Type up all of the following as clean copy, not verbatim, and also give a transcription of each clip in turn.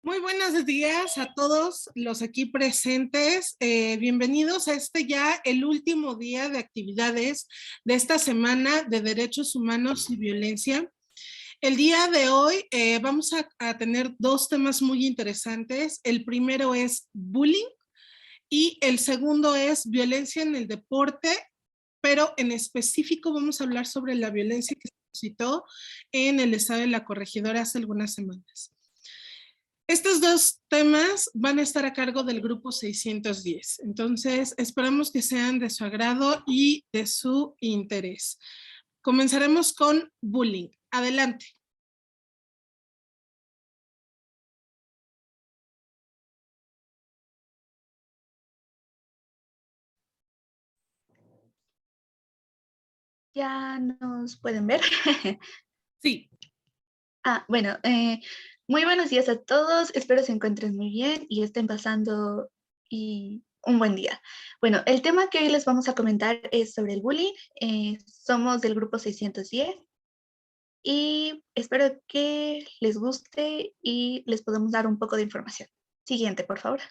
Muy buenos días a todos los aquí presentes. Bienvenidos a ya el último día de actividades de esta semana de Derechos Humanos y Violencia. El día de hoy vamos a tener dos temas muy interesantes. El primero es bullying y el segundo es violencia en el deporte, pero en específico vamos a hablar sobre la violencia que se suscitó en el estado de La Corregidora hace algunas semanas. Estos dos temas van a estar a cargo del grupo 610. Entonces, esperamos que sean de su agrado y de su interés. Comenzaremos con bullying. Adelante. ¿Ya nos pueden ver? Sí. Bueno, muy buenos días a todos. Espero se encuentren muy bien y estén pasando un buen día. Bueno, el tema que hoy les vamos a comentar es sobre el bullying. Somos del grupo 610 y espero que les guste y les podamos dar un poco de información. Siguiente, por favor.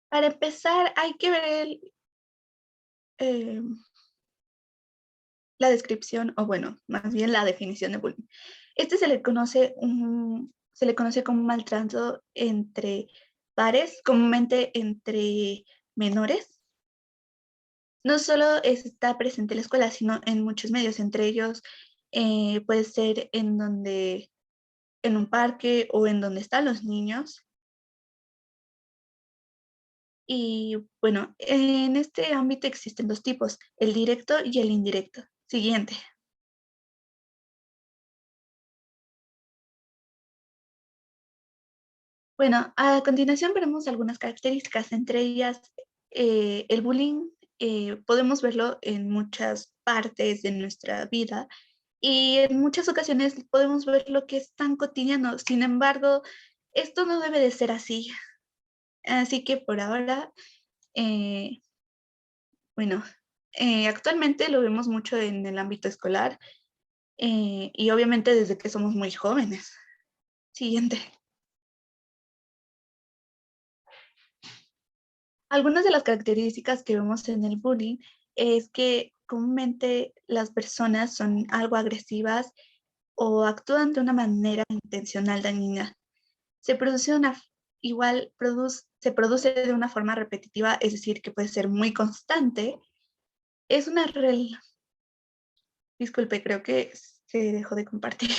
Para empezar, hay que ver eh, la descripción, o bueno, más bien la definición de bullying. Este se le conoce como maltrato entre pares, comúnmente entre menores. No solo está presente en la escuela, sino en muchos medios, entre ellos puede ser en un parque o en donde están los niños. Y bueno, en este ámbito existen dos tipos, el directo y el indirecto. Siguiente. Bueno, a continuación veremos algunas características, entre ellas el bullying. Podemos verlo en muchas partes de nuestra vida y en muchas ocasiones podemos ver lo que es tan cotidiano. Sin embargo, esto no debe de ser así. Así que por ahora, eh, bueno, actualmente lo vemos mucho en el ámbito escolar y obviamente desde que somos muy jóvenes. Siguiente. Algunas de las características que vemos en el bullying es que comúnmente las personas son algo agresivas o actúan de una manera intencional dañina. Se produce se produce de una forma repetitiva, es decir, que puede ser muy constante. Es una Disculpe, creo que se dejó de compartir.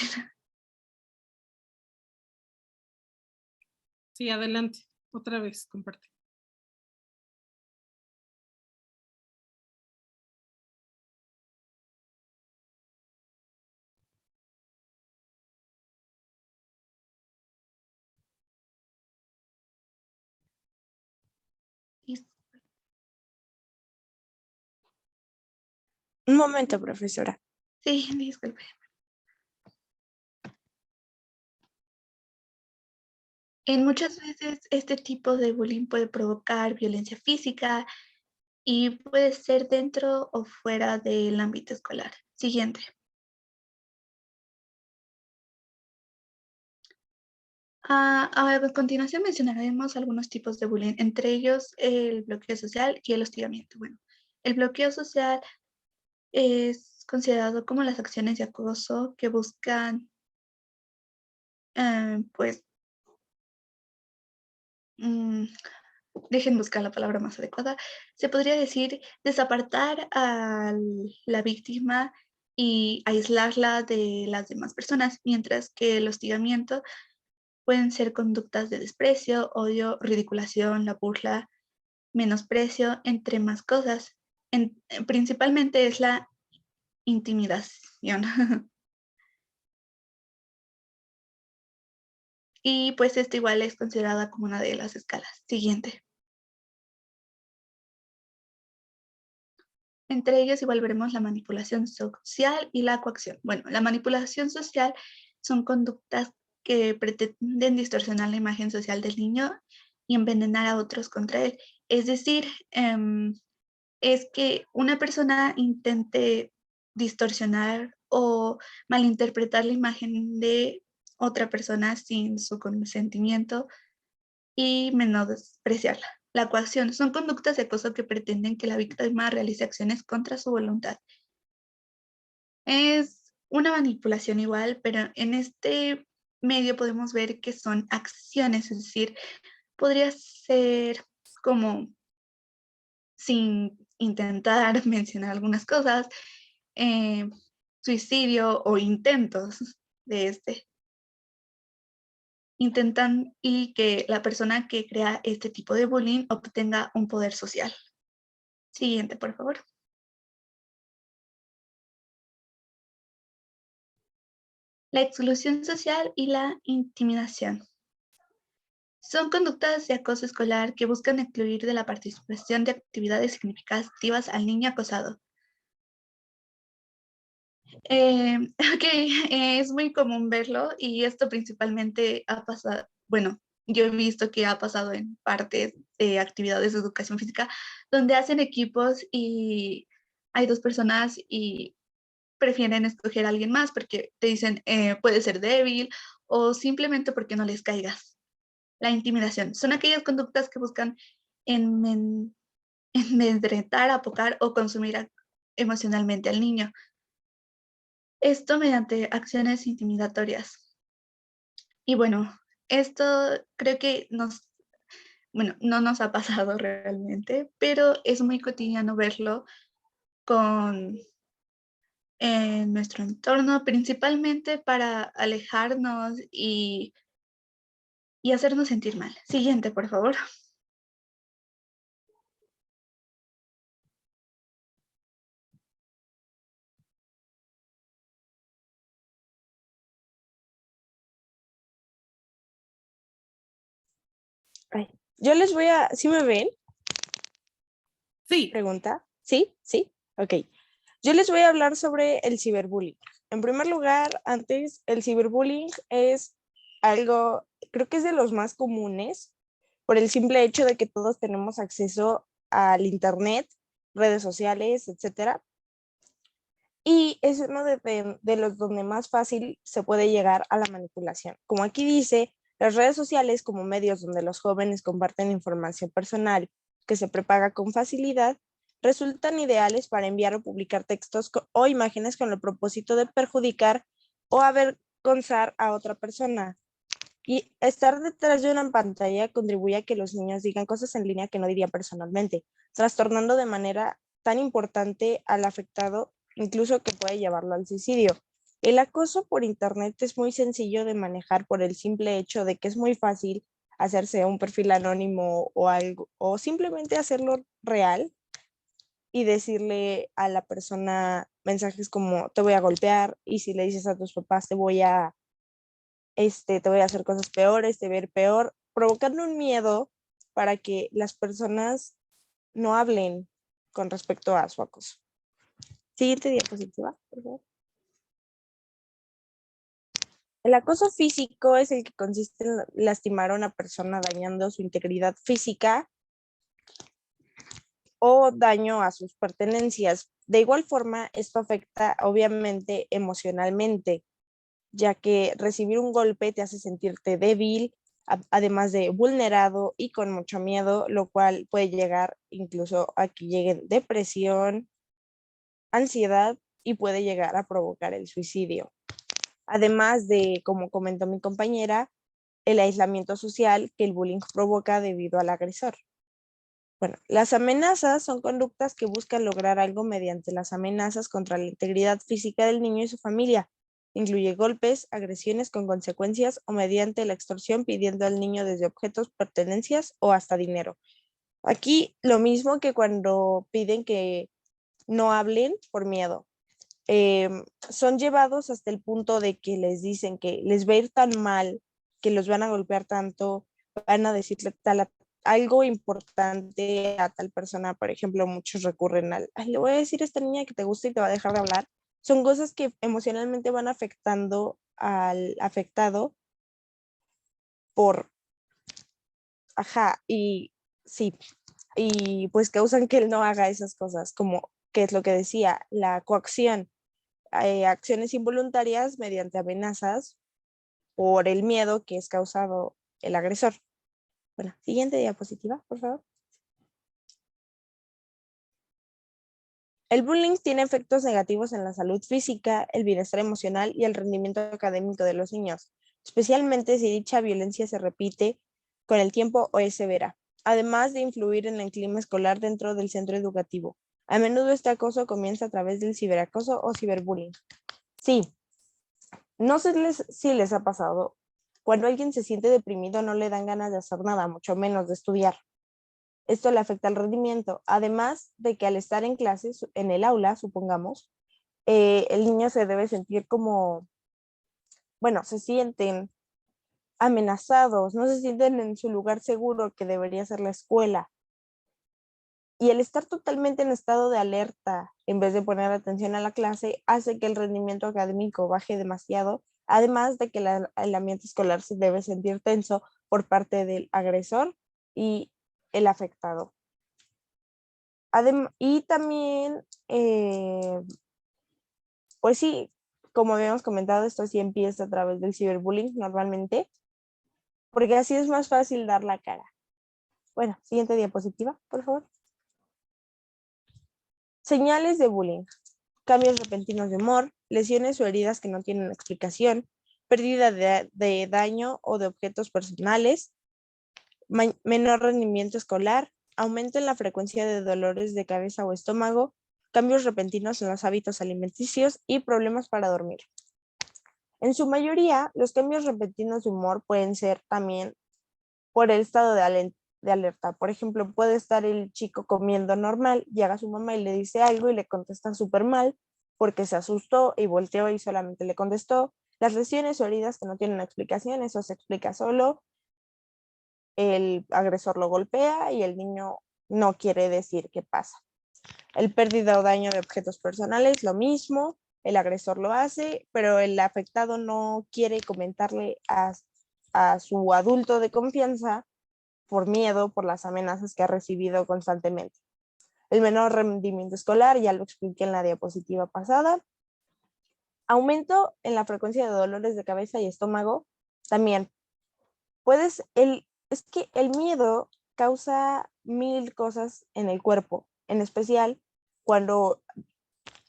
Sí, adelante. Otra vez, comparte. Un momento, profesora. Sí, disculpe. En muchas veces este tipo de bullying puede provocar violencia física, y puede ser dentro o fuera del ámbito escolar. Siguiente. A continuación mencionaremos algunos tipos de bullying, entre ellos el bloqueo social y el hostigamiento. Bueno, el bloqueo social es considerado como las acciones de acoso que buscan, pues, mm, dejen buscar la palabra más adecuada, se podría decir desapartar a la víctima y aislarla de las demás personas, mientras que el hostigamiento pueden ser conductas de desprecio, odio, ridiculación, la burla, menosprecio, entre más cosas. Principalmente es la intimidación. Y pues esto igual es considerada como una de las escalas. Siguiente. Entre ellos igual veremos la manipulación social y la coacción. Bueno, la manipulación social son conductas que pretenden distorsionar la imagen social del niño y envenenar a otros contra él. Es decir, es que una persona intente distorsionar o malinterpretar la imagen de otra persona sin su consentimiento y menospreciarla. La coacción son conductas de acoso que pretenden que la víctima realice acciones contra su voluntad. Es una manipulación igual, pero en este medio podemos ver que son acciones, es decir, podría ser como sin intentar mencionar algunas cosas, eh, suicidio o intentos de este. Intentan y que la persona que crea este tipo de bullying obtenga un poder social. Siguiente, por favor. La exclusión social y la intimidación. Son conductas de acoso escolar que buscan excluir de la participación de actividades significativas al niño acosado. Ok, es muy común verlo y esto principalmente ha pasado, bueno, yo he visto que ha pasado en partes de actividades de educación física donde hacen equipos y hay dos personas y prefieren escoger a alguien más porque te dicen puede ser débil o simplemente porque no les caigas. La intimidación son aquellas conductas que buscan amedrentar, apocar o consumir emocionalmente al niño. Esto mediante acciones intimidatorias. Y bueno, esto creo que bueno, no nos ha pasado realmente, pero es muy cotidiano verlo con en nuestro entorno, principalmente para alejarnos y hacernos sentir mal. Siguiente, por favor. Ay, yo les voy a, ¿sí me ven? Sí. Pregunta. ¿Sí? ¿Sí? Ok. Yo les voy a hablar sobre el ciberbullying. En primer lugar, antes, el ciberbullying es algo, creo que es de los más comunes, por el simple hecho de que todos tenemos acceso al internet, redes sociales, etcétera. Y es uno de los donde más fácil se puede llegar a la manipulación. Como aquí dice, las redes sociales como medios donde los jóvenes comparten información personal que se propaga con facilidad, resultan ideales para enviar o publicar textos o imágenes con el propósito de perjudicar o avergonzar a otra persona. Y estar detrás de una pantalla contribuye a que los niños digan cosas en línea que no dirían personalmente, trastornando de manera tan importante al afectado, incluso que puede llevarlo al suicidio. El acoso por internet es muy sencillo de manejar por el simple hecho de que es muy fácil hacerse un perfil anónimo o algo, o simplemente hacerlo real y decirle a la persona mensajes como te voy a golpear, y si le dices a tus papás te voy a hacer cosas peores, te voy a ir peor, provocando un miedo para que las personas no hablen con respecto a su acoso. Siguiente diapositiva, por favor. El acoso físico es el que consiste en lastimar a una persona dañando su integridad física o daño a sus pertenencias. De igual forma, esto afecta obviamente emocionalmente, ya que recibir un golpe te hace sentirte débil, además de vulnerado y con mucho miedo, lo cual puede llegar incluso a que llegue depresión, ansiedad y puede llegar a provocar el suicidio. Además de, como comentó mi compañera, el aislamiento social que el bullying provoca debido al agresor. Bueno, las amenazas son conductas que buscan lograr algo mediante las amenazas contra la integridad física del niño y su familia. Incluye golpes, agresiones con consecuencias o mediante la extorsión pidiendo al niño desde objetos, pertenencias o hasta dinero. Aquí lo mismo que cuando piden que no hablen por miedo. Son llevados hasta el punto de que les dicen que les va a ir tan mal, que los van a golpear tanto, van a decirle algo importante a tal persona. Por ejemplo, muchos recurren le voy a decir a esta niña que te gusta y te va a dejar de hablar. Son cosas que emocionalmente van afectando al afectado por, ajá, y sí, y pues causan que él no haga esas cosas, como, que es lo que decía, la coacción. acciones involuntarias mediante amenazas por el miedo que es causado el agresor. Bueno, siguiente diapositiva, por favor. El bullying tiene efectos negativos en la salud física, el bienestar emocional y el rendimiento académico de los niños, especialmente si dicha violencia se repite con el tiempo o es severa, además de influir en el clima escolar dentro del centro educativo. A menudo este acoso comienza a través del ciberacoso o ciberbullying. Sí, no sé si les ha pasado, cuando alguien se siente deprimido no le dan ganas de hacer nada, mucho menos de estudiar. Esto le afecta al rendimiento, además de que al estar en clases, en el aula, supongamos, el niño se debe sentir como, bueno, se sienten amenazados, no se sienten en su lugar seguro que debería ser la escuela. Y el estar totalmente en estado de alerta, en vez de poner atención a la clase, hace que el rendimiento académico baje demasiado, además de que el ambiente escolar se debe sentir tenso por parte del agresor y el afectado. Y también, pues sí, como habíamos comentado, esto sí empieza a través del ciberbullying normalmente, porque así es más fácil dar la cara. Bueno, siguiente diapositiva, por favor. Señales de bullying: cambios repentinos de humor, lesiones o heridas que no tienen explicación, pérdida de daño o de objetos personales, menor rendimiento escolar, aumento en la frecuencia de dolores de cabeza o estómago, cambios repentinos en los hábitos alimenticios y problemas para dormir. En su mayoría, los cambios repentinos de humor pueden ser también por el estado de alerta. Por ejemplo, puede estar el chico comiendo normal, llega su mamá y le dice algo y le contesta súper mal porque se asustó y volteó y solamente le contestó. Las lesiones o heridas que no tienen explicación, eso se explica solo. El agresor lo golpea y el niño no quiere decir qué pasa. El pérdida o daño de objetos personales, lo mismo, el agresor lo hace, pero el afectado no quiere comentarle a su adulto de confianza por miedo, por las amenazas que ha recibido constantemente. El menor rendimiento escolar, ya lo expliqué en la diapositiva pasada. Aumento en la frecuencia de dolores de cabeza y estómago, también. Es que el miedo causa 1000 cosas en el cuerpo, en especial cuando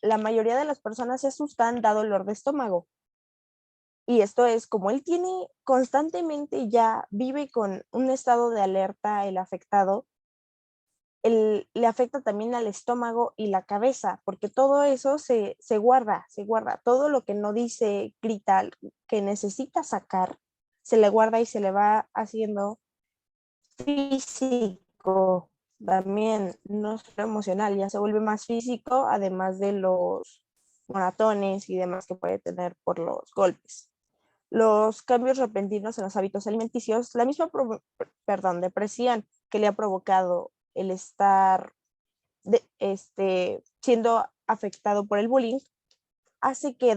la mayoría de las personas se asustan, da dolor de estómago. Y esto es como él tiene constantemente ya, vive con un estado de alerta el afectado, le afecta también al estómago y la cabeza, porque todo eso se guarda, todo lo que no dice, grita, que necesita sacar, se le guarda y se le va haciendo físico, también no solo emocional, ya se vuelve más físico, además de los moratones y demás que puede tener por los golpes. Los cambios repentinos en los hábitos alimenticios, la misma depresión que le ha provocado el estar siendo afectado por el bullying, hace que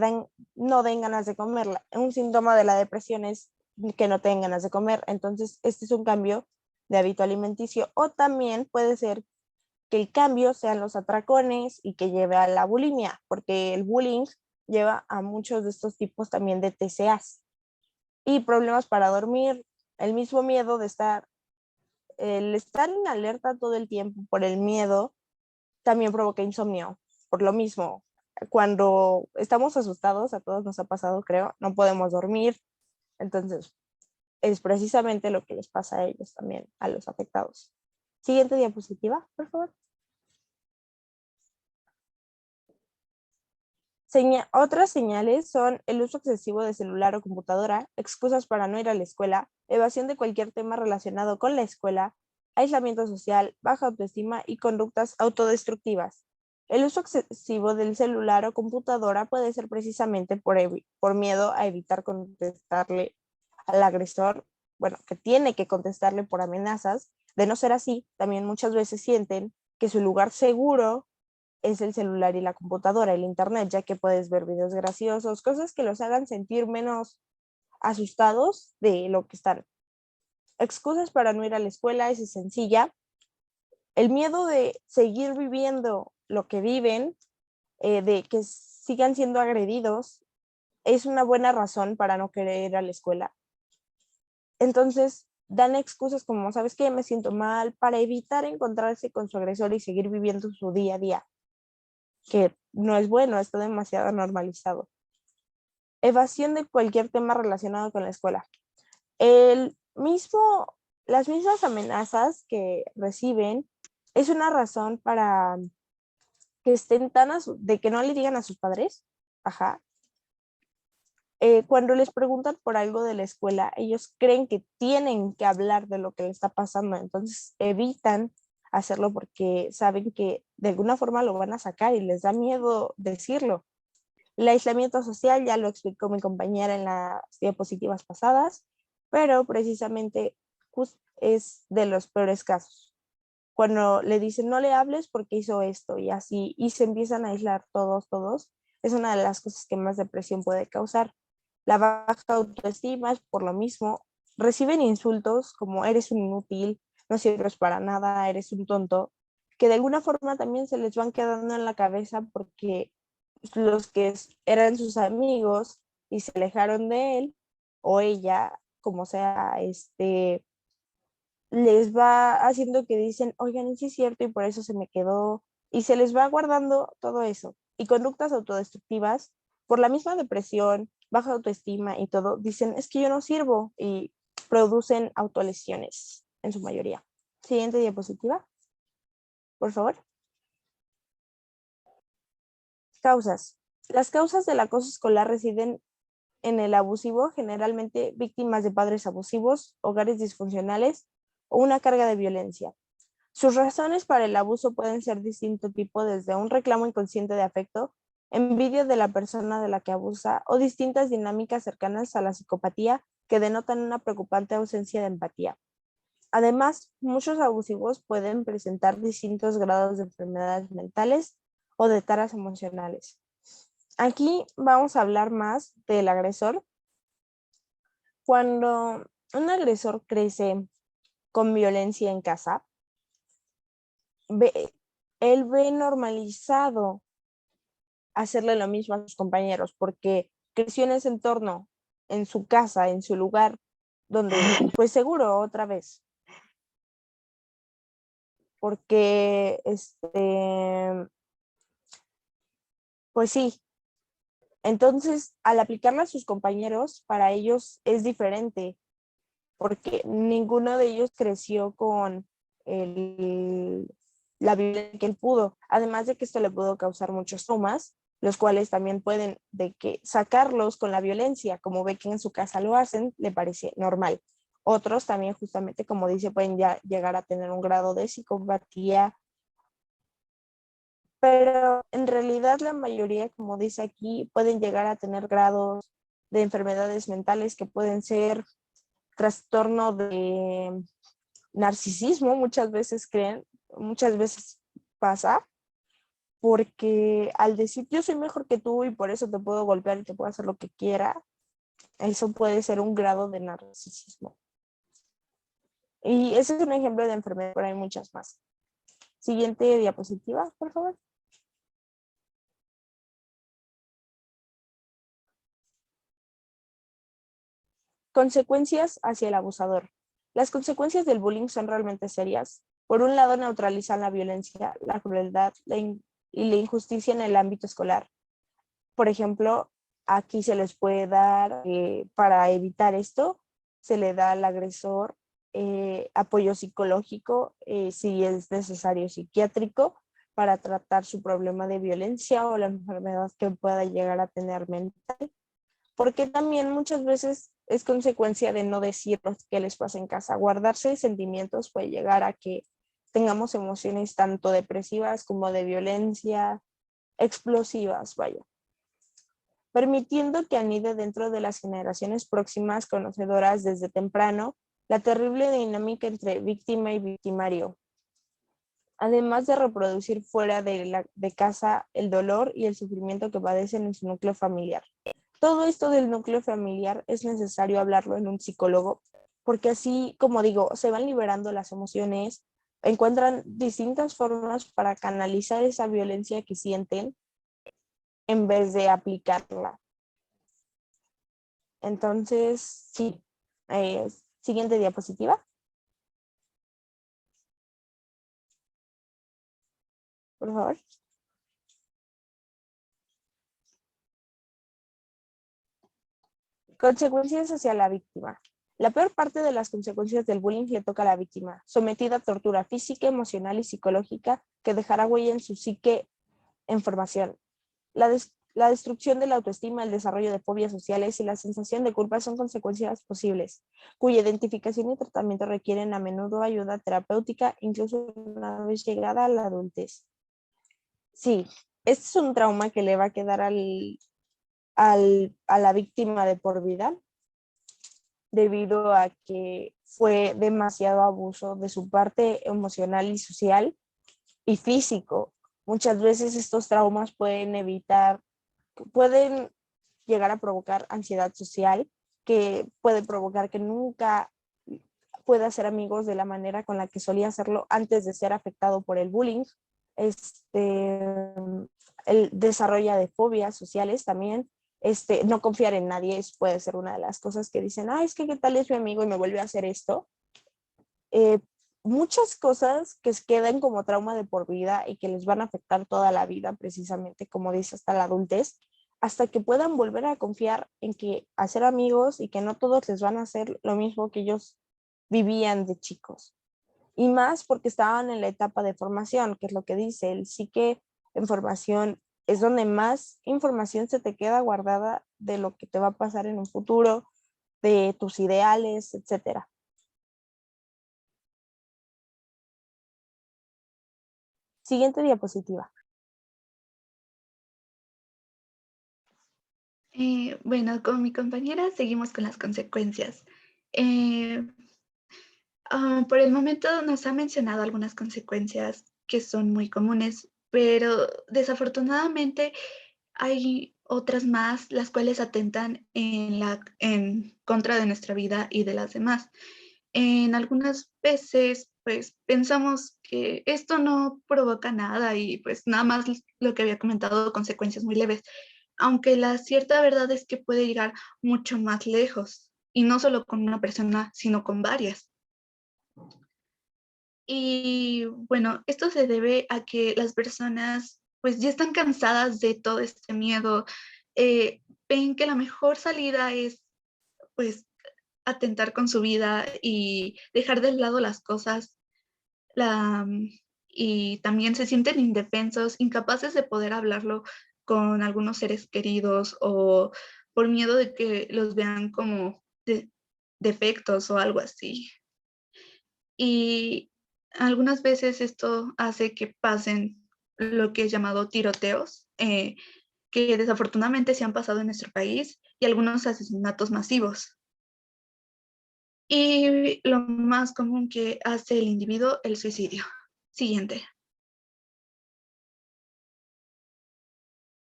no den ganas de comer. Un síntoma de la depresión es que no tengan ganas de comer. Entonces, este es un cambio de hábito alimenticio. O también puede ser que el cambio sean los atracones y que lleve a la bulimia, porque el bullying lleva a muchos de estos tipos también de TCAs. Y problemas para dormir, el mismo miedo de el estar en alerta todo el tiempo por el miedo también provoca insomnio, por lo mismo. Cuando estamos asustados, a todos nos ha pasado, creo, no podemos dormir. Entonces, es precisamente lo que les pasa a ellos también, a los afectados. Siguiente diapositiva, por favor. Otras señales son el uso excesivo de celular o computadora, excusas para no ir a la escuela, evasión de cualquier tema relacionado con la escuela, aislamiento social, baja autoestima y conductas autodestructivas. El uso excesivo del celular o computadora puede ser precisamente por miedo a evitar contestarle al agresor, bueno, que tiene que contestarle por amenazas. De no ser así, también muchas veces sienten que su lugar seguro es el celular y la computadora, el internet, ya que puedes ver videos graciosos, cosas que los hagan sentir menos asustados de lo que están. Excusas para no ir a la escuela es sencilla. El miedo de seguir viviendo lo que viven, de que sigan siendo agredidos, es una buena razón para no querer ir a la escuela. Entonces, dan excusas como, ¿sabes qué? Me siento mal, para evitar encontrarse con su agresor y seguir viviendo su día a día, que no es bueno, está demasiado normalizado. Evasión de cualquier tema relacionado con la escuela. Las mismas amenazas que reciben es una razón para que estén de que no le digan a sus padres. Ajá. Cuando les preguntan por algo de la escuela, ellos creen que tienen que hablar de lo que le está pasando, entonces evitan hacerlo porque saben que de alguna forma lo van a sacar y les da miedo decirlo. El aislamiento social ya lo explicó mi compañera en las diapositivas pasadas, pero precisamente es de los peores casos. Cuando le dicen no le hables porque hizo esto y así, y se empiezan a aislar todos, es una de las cosas que más depresión puede causar. La baja autoestima es por lo mismo. Reciben insultos como eres un inútil, no sirves para nada, eres un tonto, que de alguna forma también se les van quedando en la cabeza porque los que eran sus amigos y se alejaron de él o ella, como sea, les va haciendo que dicen, oigan, sí es cierto y por eso se me quedó, y se les va guardando todo eso. Y conductas autodestructivas, por la misma depresión, baja autoestima y todo, dicen, es que yo no sirvo y producen autolesiones en su mayoría. Siguiente diapositiva, por favor. Causas. Las causas del acoso escolar residen en el abusivo, generalmente víctimas de padres abusivos, hogares disfuncionales o una carga de violencia. Sus razones para el abuso pueden ser de distinto tipo, desde un reclamo inconsciente de afecto, envidia de la persona de la que abusa o distintas dinámicas cercanas a la psicopatía que denotan una preocupante ausencia de empatía. Además, muchos abusivos pueden presentar distintos grados de enfermedades mentales o de taras emocionales. Aquí vamos a hablar más del agresor. Cuando un agresor crece con violencia en casa, él ve normalizado hacerle lo mismo a sus compañeros porque creció en ese entorno, en su casa, en su lugar, donde pues seguro otra vez. Porque pues sí. Entonces, al aplicarla a sus compañeros, para ellos es diferente, porque ninguno de ellos creció con la violencia que él pudo. Además de que esto le pudo causar muchos traumas, los cuales también pueden de que sacarlos con la violencia, como ve que en su casa lo hacen, le parece normal. Otros también, justamente como dice, pueden ya llegar a tener un grado de psicopatía, pero en realidad la mayoría, como dice aquí, pueden llegar a tener grados de enfermedades mentales que pueden ser trastorno de narcisismo, muchas veces pasa, porque al decir yo soy mejor que tú y por eso te puedo golpear y te puedo hacer lo que quiera, eso puede ser un grado de narcisismo. Y ese es un ejemplo de enfermedad, pero hay muchas más. Siguiente diapositiva, por favor. Consecuencias hacia el abusador. Las consecuencias del bullying son realmente serias. Por un lado, neutralizan la violencia, la crueldad y la injusticia en el ámbito escolar. Por ejemplo, aquí se les puede dar, para evitar esto, se le da al agresor apoyo psicológico, si es necesario psiquiátrico, para tratar su problema de violencia o la enfermedad que pueda llegar a tener mental, porque también muchas veces es consecuencia de no decir lo que les pasa en casa. Guardarse sentimientos puede llegar a que tengamos emociones tanto depresivas como de violencia, explosivas, vaya. Permitiendo que anide dentro de las generaciones próximas conocedoras desde temprano la terrible dinámica entre víctima y victimario, además de reproducir fuera de casa el dolor y el sufrimiento que padecen en su núcleo familiar. Todo esto del núcleo familiar es necesario hablarlo en un psicólogo, porque así, como digo, se van liberando las emociones, encuentran distintas formas para canalizar esa violencia que sienten en vez de aplicarla. Entonces, sí. Siguiente diapositiva, por favor. Consecuencias hacia la víctima. La peor parte de las consecuencias del bullying le toca a la víctima, sometida a tortura física, emocional y psicológica que dejará huella en su psique en formación. La destrucción de la autoestima, el desarrollo de fobias sociales y la sensación de culpa son consecuencias posibles, cuya identificación y tratamiento requieren a menudo ayuda terapéutica, incluso una vez llegada a la adultez. Sí, este es un trauma que le va a quedar a la víctima de por vida, debido a que fue demasiado abuso de su parte emocional y social y físico. Muchas veces estos traumas pueden llegar a provocar ansiedad social, que puede provocar que nunca pueda ser amigos de la manera con la que solía hacerlo antes de ser afectado por el bullying. El desarrollo de fobias sociales también. No confiar en nadie puede ser una de las cosas que dicen, es que qué tal es mi amigo y me vuelve a hacer esto. Eh, Muchas cosas que quedan como trauma de por vida y que les van a afectar toda la vida, precisamente como dice, hasta la adultez, hasta que puedan volver a confiar en que hacer amigos y que no todos les van a hacer lo mismo que ellos vivían de chicos. Y más porque estaban en la etapa de formación, que es lo que dice, el psique en formación es donde más información se te queda guardada de lo que te va a pasar en un futuro, de tus ideales, etcétera. Siguiente diapositiva. Bueno, con mi compañera seguimos con las consecuencias. Por el momento nos ha mencionado algunas consecuencias que son muy comunes, pero desafortunadamente hay otras más las cuales atentan en contra de nuestra vida y de las demás. En algunas veces, pues pensamos que esto no provoca nada y pues nada más lo que había comentado, consecuencias muy leves, aunque la cierta verdad es que puede llegar mucho más lejos y no solo con una persona, sino con varias. Y bueno, esto se debe a que las personas pues ya están cansadas de todo este miedo, ven que la mejor salida es pues atentar con su vida y dejar de lado las cosas, la, y también se sienten indefensos, incapaces de poder hablarlo con algunos seres queridos o por miedo de que los vean como defectos o algo así. Y algunas veces esto hace que pasen lo que es llamado tiroteos, que desafortunadamente se han pasado en nuestro país, y algunos asesinatos masivos. Y lo más común que hace el individuo, el suicidio. Siguiente.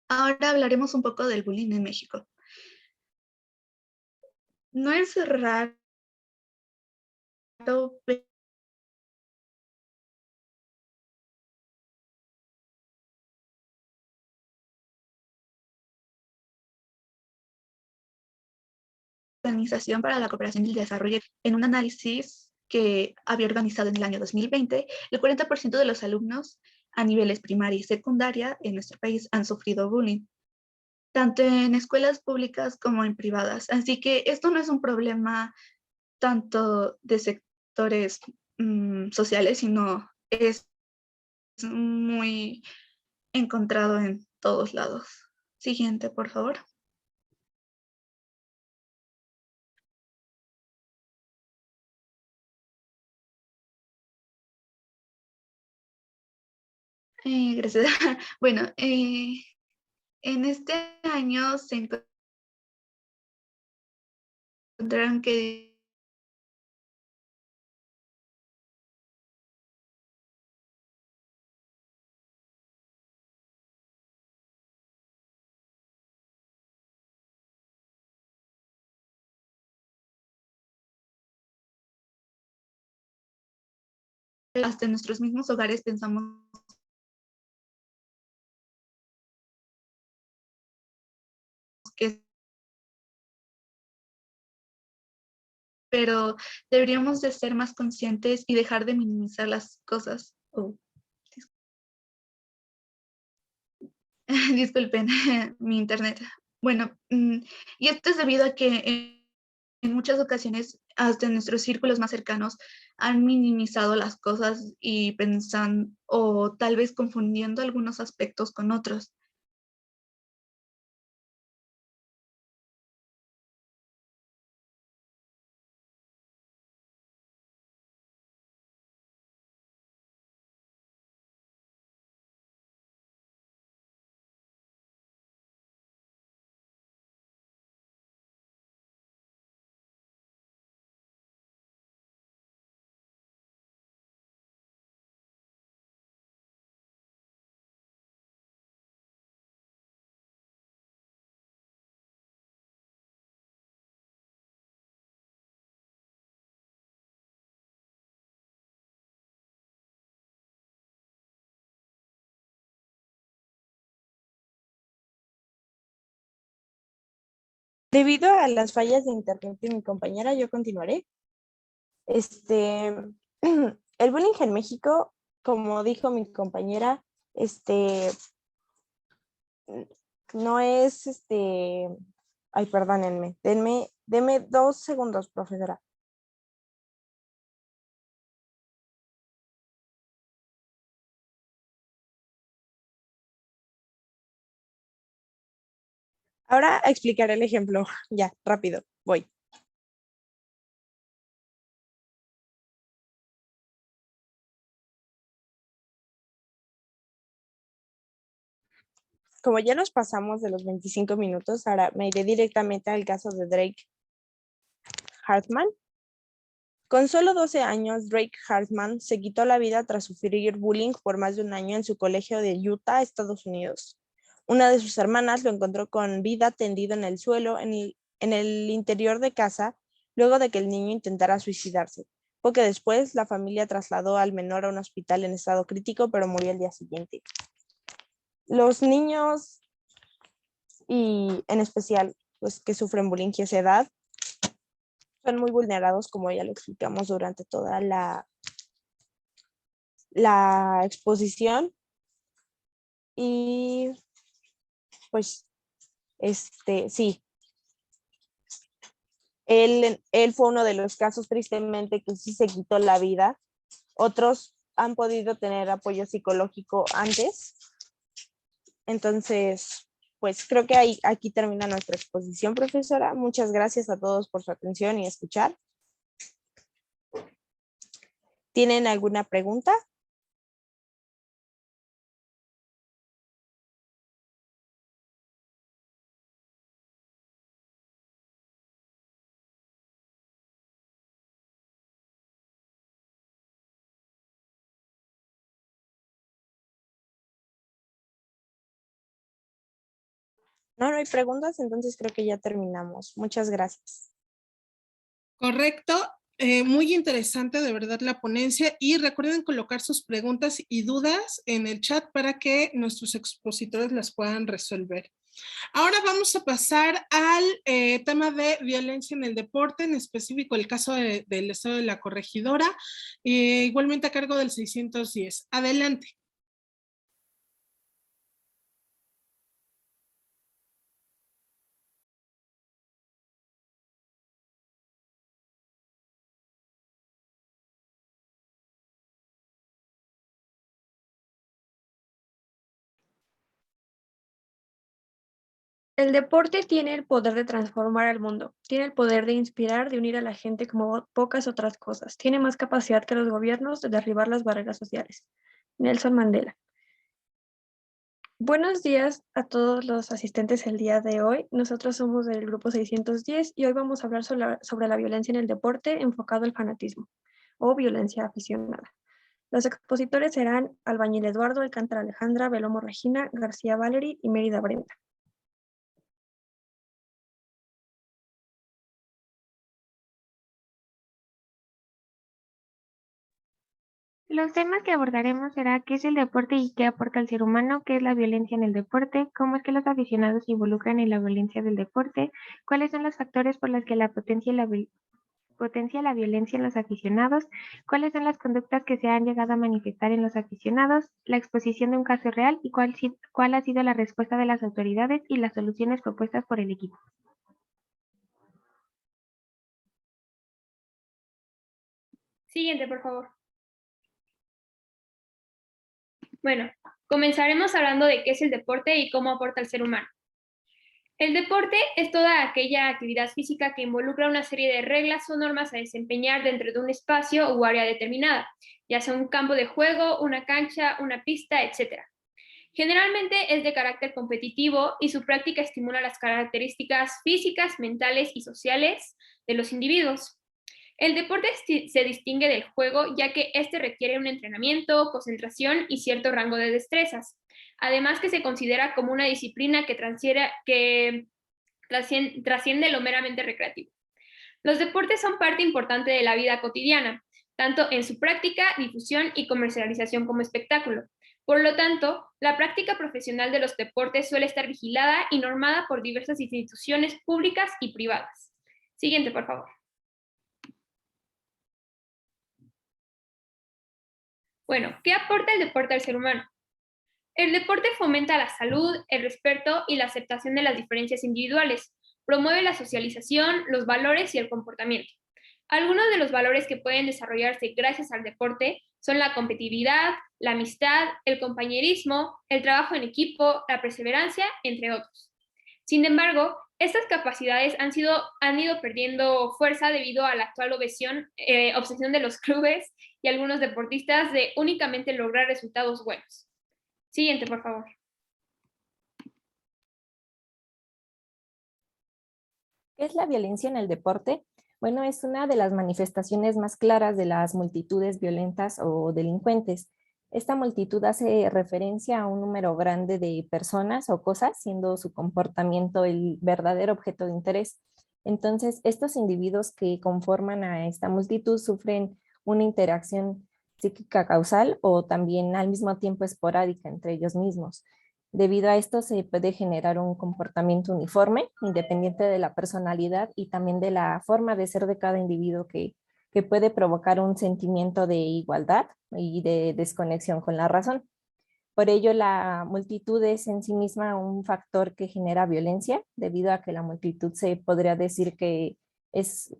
Ahora hablaremos un poco del bullying en México. No es raro ver la Organización para la Cooperación y el Desarrollo. En un análisis que había organizado en el año 2020, el 40% de los alumnos a niveles primaria y secundaria en nuestro país han sufrido bullying, tanto en escuelas públicas como en privadas. Así que esto no es un problema tanto de sectores sociales, sino es muy encontrado en todos lados. Siguiente, por favor. Gracias. Bueno, en este año se encontraron que hasta en nuestros mismos hogares pensamos que pero deberíamos de ser más conscientes y dejar de minimizar las cosas. Oh, disculpen mi internet. Bueno, y esto es debido a que en muchas ocasiones, hasta en nuestros círculos más cercanos, han minimizado las cosas y pensan o tal vez confundiendo algunos aspectos con otros. Debido a las fallas de internet de mi compañera, yo continuaré. Este, el bullying en México, como dijo mi compañera, no es, ay, perdónenme, denme 2 segundos, profesora. Ahora explicaré el ejemplo. Ya, rápido, voy. Como ya nos pasamos de los 25 minutos, ahora me iré directamente al caso de Drake Hartman. Con solo 12 años, Drake Hartman se quitó la vida tras sufrir bullying por más de un año en su colegio de Utah, Estados Unidos. Una de sus hermanas lo encontró con vida tendido en el suelo en el interior de casa luego de que el niño intentara suicidarse. Poco después, la familia trasladó al menor a un hospital en estado crítico, pero murió el día siguiente. Los niños, y en especial los que sufren bullying a esa edad, son muy vulnerados, como ya lo explicamos durante toda la exposición. Y pues, sí, él fue uno de los casos, tristemente, que sí se quitó la vida. Otros han podido tener apoyo psicológico antes. Entonces, pues creo que aquí termina nuestra exposición, profesora. Muchas gracias a todos por su atención y escuchar. ¿Tienen alguna pregunta? No, no hay preguntas, entonces creo que ya terminamos. Muchas gracias. Correcto. Muy interesante de verdad la ponencia y recuerden colocar sus preguntas y dudas en el chat para que nuestros expositores las puedan resolver. Ahora vamos a pasar al tema de violencia en el deporte, en específico el caso del estado de la corregidora, igualmente a cargo del 610. Adelante. El deporte tiene el poder de transformar al mundo, tiene el poder de inspirar, de unir a la gente como pocas otras cosas, tiene más capacidad que los gobiernos de derribar las barreras sociales. Nelson Mandela. Buenos días a todos los asistentes el día de hoy. Nosotros somos del grupo 610 y hoy vamos a hablar sobre la violencia en el deporte enfocado al fanatismo o violencia aficionada. Los expositores serán Albañil Eduardo, Alcántara Alejandra, Velomo Regina, García Valery y Mérida Brenda. Los temas que abordaremos será qué es el deporte y qué aporta al ser humano, qué es la violencia en el deporte, cómo es que los aficionados se involucran en la violencia del deporte, cuáles son los factores por los que potencia la violencia en los aficionados, cuáles son las conductas que se han llegado a manifestar en los aficionados, la exposición de un caso real y cuál ha sido la respuesta de las autoridades y las soluciones propuestas por el equipo. Siguiente, por favor. Bueno, comenzaremos hablando de qué es el deporte y cómo aporta al ser humano. El deporte es toda aquella actividad física que involucra una serie de reglas o normas a desempeñar dentro de un espacio o área determinada, ya sea un campo de juego, una cancha, una pista, etc. Generalmente es de carácter competitivo y su práctica estimula las características físicas, mentales y sociales de los individuos. El deporte se distingue del juego ya que este requiere un entrenamiento, concentración y cierto rango de destrezas. Además que se considera como una disciplina que trasciende lo meramente recreativo. Los deportes son parte importante de la vida cotidiana, tanto en su práctica, difusión y comercialización como espectáculo. Por lo tanto, la práctica profesional de los deportes suele estar vigilada y normada por diversas instituciones públicas y privadas. Siguiente, por favor. Bueno, ¿qué aporta el deporte al ser humano? El deporte fomenta la salud, el respeto y la aceptación de las diferencias individuales, promueve la socialización, los valores y el comportamiento. Algunos de los valores que pueden desarrollarse gracias al deporte son la competitividad, la amistad, el compañerismo, el trabajo en equipo, la perseverancia, entre otros. Sin embargo, estas capacidades han ido perdiendo fuerza debido a la actual obsesión de los clubes y algunos deportistas de únicamente lograr resultados buenos. Siguiente, por favor. ¿Qué es la violencia en el deporte? Bueno, es una de las manifestaciones más claras de las multitudes violentas o delincuentes. Esta multitud hace referencia a un número grande de personas o cosas, siendo su comportamiento el verdadero objeto de interés. Entonces, estos individuos que conforman a esta multitud sufren una interacción psíquica causal o también al mismo tiempo esporádica entre ellos mismos. Debido a esto se puede generar un comportamiento uniforme, independiente de la personalidad y también de la forma de ser de cada individuo que puede provocar un sentimiento de igualdad y de desconexión con la razón. Por ello, la multitud es en sí misma un factor que genera violencia, debido a que la multitud se podría decir que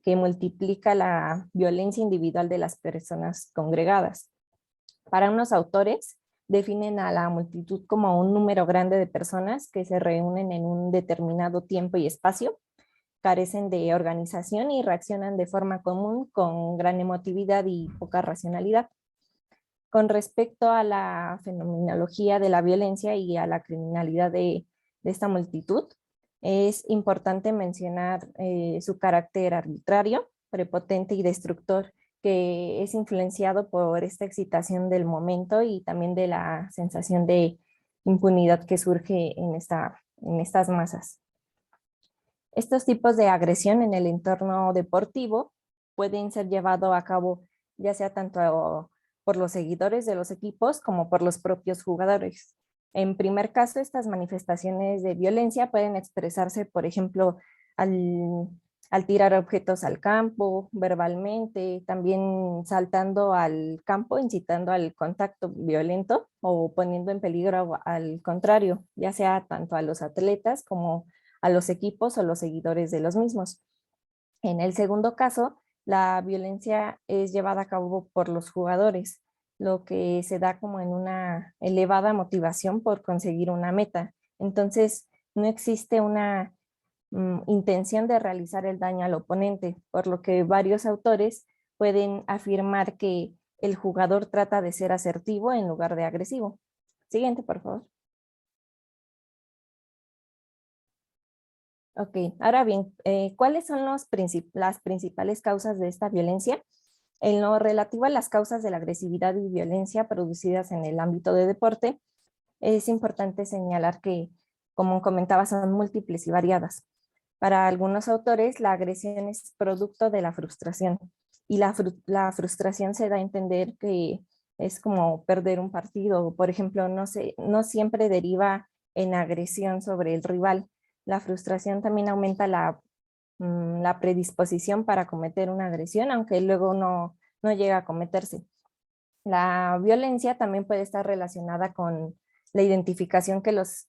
multiplica la violencia individual de las personas congregadas. Para unos autores, definen a la multitud como un número grande de personas que se reúnen en un determinado tiempo y espacio, carecen de organización y reaccionan de forma común con gran emotividad y poca racionalidad. Con respecto a la fenomenología de la violencia y a la criminalidad de esta multitud, es importante mencionar su carácter arbitrario, prepotente y destructor, que es influenciado por esta excitación del momento y también de la sensación de impunidad que surge en estas masas. Estos tipos de agresión en el entorno deportivo pueden ser llevados a cabo ya sea tanto por los seguidores de los equipos como por los propios jugadores. En primer caso, estas manifestaciones de violencia pueden expresarse, por ejemplo, al tirar objetos al campo, verbalmente, también saltando al campo, incitando al contacto violento o poniendo en peligro al contrario, ya sea tanto a los atletas como a los equipos o los seguidores de los mismos. En el segundo caso, la violencia es llevada a cabo por los jugadores, lo que se da como en una elevada motivación por conseguir una meta. Entonces, no existe una intención de realizar el daño al oponente, por lo que varios autores pueden afirmar que el jugador trata de ser asertivo en lugar de agresivo. Siguiente, por favor. Ok, ahora bien, ¿cuáles son las principales causas de esta violencia? En lo relativo a las causas de la agresividad y violencia producidas en el ámbito de deporte, es importante señalar que, como comentaba, son múltiples y variadas. Para algunos autores, la agresión es producto de la frustración, y la frustración se da a entender que es como perder un partido. Por ejemplo, no siempre deriva en agresión sobre el rival. La frustración también aumenta la predisposición para cometer una agresión, aunque luego no llega a cometerse. La violencia también puede estar relacionada con la identificación que los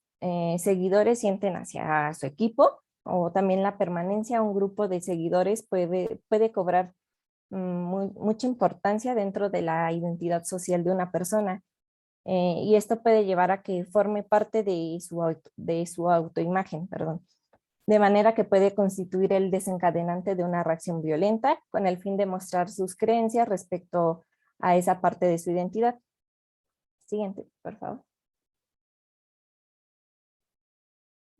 seguidores sienten hacia su equipo, o también la permanencia. Un grupo de seguidores puede cobrar mucha importancia dentro de la identidad social de una persona, y esto puede llevar a que forme parte de su autoimagen, perdón, de manera que puede constituir el desencadenante de una reacción violenta con el fin de mostrar sus creencias respecto a esa parte de su identidad. Siguiente, por favor.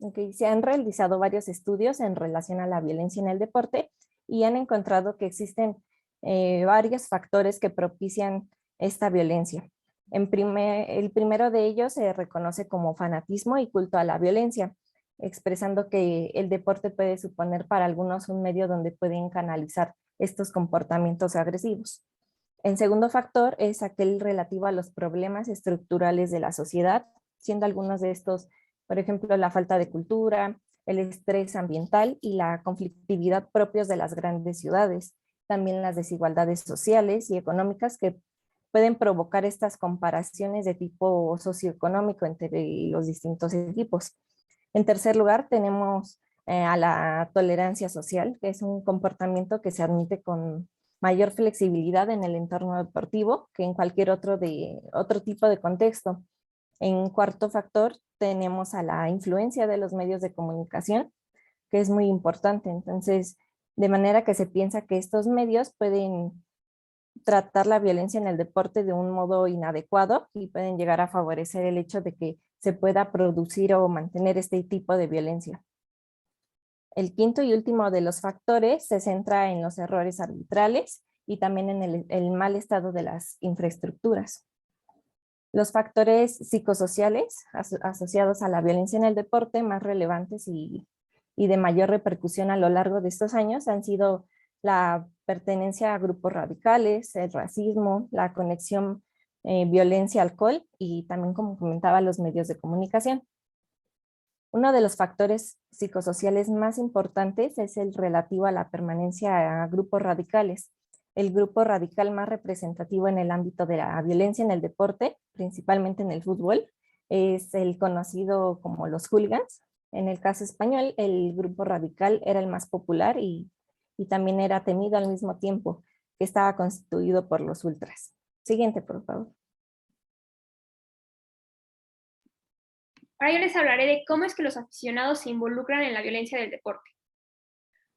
Okay, se han realizado varios estudios en relación a la violencia en el deporte y han encontrado que existen varios factores que propician esta violencia. El primero de ellos se reconoce como fanatismo y culto a la violencia, expresando que el deporte puede suponer para algunos un medio donde pueden canalizar estos comportamientos agresivos. El segundo factor es aquel relativo a los problemas estructurales de la sociedad, siendo algunos de estos, por ejemplo, la falta de cultura, el estrés ambiental y la conflictividad propios de las grandes ciudades, también las desigualdades sociales y económicas que pueden provocar estas comparaciones de tipo socioeconómico entre los distintos equipos. En tercer lugar, tenemos a la tolerancia social, que es un comportamiento que se admite con mayor flexibilidad en el entorno deportivo que en cualquier otro tipo de contexto. En cuarto factor, tenemos a la influencia de los medios de comunicación, que es muy importante. Entonces, de manera que se piensa que estos medios pueden tratar la violencia en el deporte de un modo inadecuado y pueden llegar a favorecer el hecho de que se pueda producir o mantener este tipo de violencia. El quinto y último de los factores se centra en los errores arbitrales y también en el mal estado de las infraestructuras. Los factores psicosociales asociados a la violencia en el deporte más relevantes y de mayor repercusión a lo largo de estos años han sido la pertenencia a grupos radicales, el racismo, la conexión violencia-alcohol y también, como comentaba, los medios de comunicación. Uno de los factores psicosociales más importantes es el relativo a la permanencia a grupos radicales. El grupo radical más representativo en el ámbito de la violencia en el deporte, principalmente en el fútbol, es el conocido como los hooligans. En el caso español, el grupo radical era el más popular y también era temido al mismo tiempo, que estaba constituido por los ultras. Siguiente, por favor. Ahora yo les hablaré de cómo es que los aficionados se involucran en la violencia del deporte.